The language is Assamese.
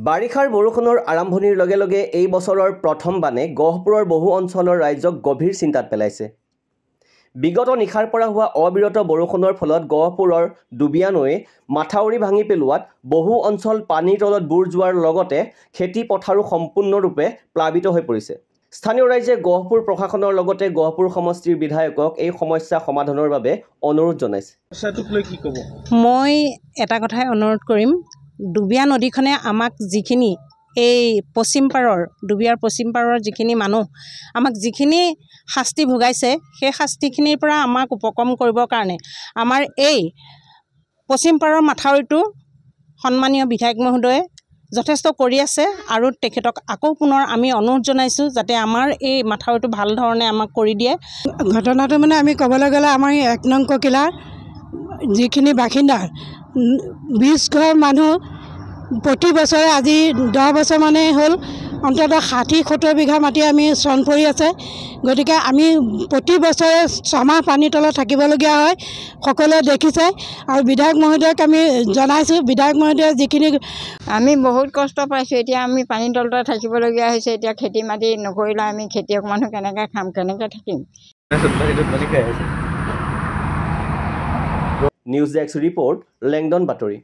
বাৰিষাৰ বৰষুণৰ আৰম্ভণিৰ লগে লগে এই বছৰৰ প্ৰথম বানে গহপুৰৰ বহু অঞ্চলৰ ৰাইজক গভীৰ চিন্তাত পেলাইছে। বিগত নিশাৰ পৰা হোৱা অবিৰত বৰষুণৰ ফলত গহপুৰৰ ডুবিয়া নৈয়ে মাথাউৰি ভাঙি পেলোৱাত বহু অঞ্চল পানীৰ তলত বুৰ যোৱাৰ লগতে খেতি পথাৰো সম্পূৰ্ণৰূপে প্লাবিত হৈ পৰিছে। স্থানীয় ৰাইজে গহপুৰ প্ৰশাসনৰ লগতে গহপুৰ সমষ্টিৰ বিধায়কক এই সমস্যা সমাধানৰ বাবে অনুৰোধ জনাইছে। মই এটা কথাই অনুৰোধ কৰিম, ডুবিয়া নদীখনে আমাক যিখিনি এই ডুবিয়াৰ পশ্চিম পাৰৰ যিখিনি মানুহ আমাক যিখিনি শাস্তি ভোগাইছে, সেই শাস্তিখিনিৰ পৰা আমাক উপশম কৰিবৰ কাৰণে আমাৰ এই পশ্চিম পাৰৰ মাথাউৰিটো সন্মানীয় বিধায়ক মহোদয়ে যথেষ্ট কৰি আছে আৰু তেখেতক আকৌ পুনৰ আমি অনুৰোধ জনাইছোঁ যাতে আমাৰ এই মাথাউৰিটো ভাল ধৰণে আমাক কৰি দিয়ে। ঘটনাটো মানে আমি ক'বলৈ গ'লে আমাৰ ১ নং ককিলাৰ যিখিনি বাসিন্দা ২০ ঘৰ মানুহ প্ৰতি বছৰে আজি 10 বছৰ মানে হ'ল অন্ততঃ ৬০-৭০ বিঘা মাটি আমি চন পৰি আছে। গতিকে আমি প্ৰতি বছৰে 6 মাহ পানীৰ তলত থাকিবলগীয়া হয়, সকলোৱে দেখিছে। আৰু বিধায়ক মহোদয়ক আমি জনাইছোঁ, বিধায়ক মহোদয়ে যিখিনি আমি বহুত কষ্ট পাইছোঁ। এতিয়া আমি পানীৰ তলতে থাকিবলগীয়া হৈছে। এতিয়া খেতি মাটি নকৰিলে আমি খেতিয়ক মানুহ কেনেকৈ খাম, কেনেকৈ থাকিম। নিউজ ডেস্ক ৰিপৰ্ট, লেংডন বাতৰি।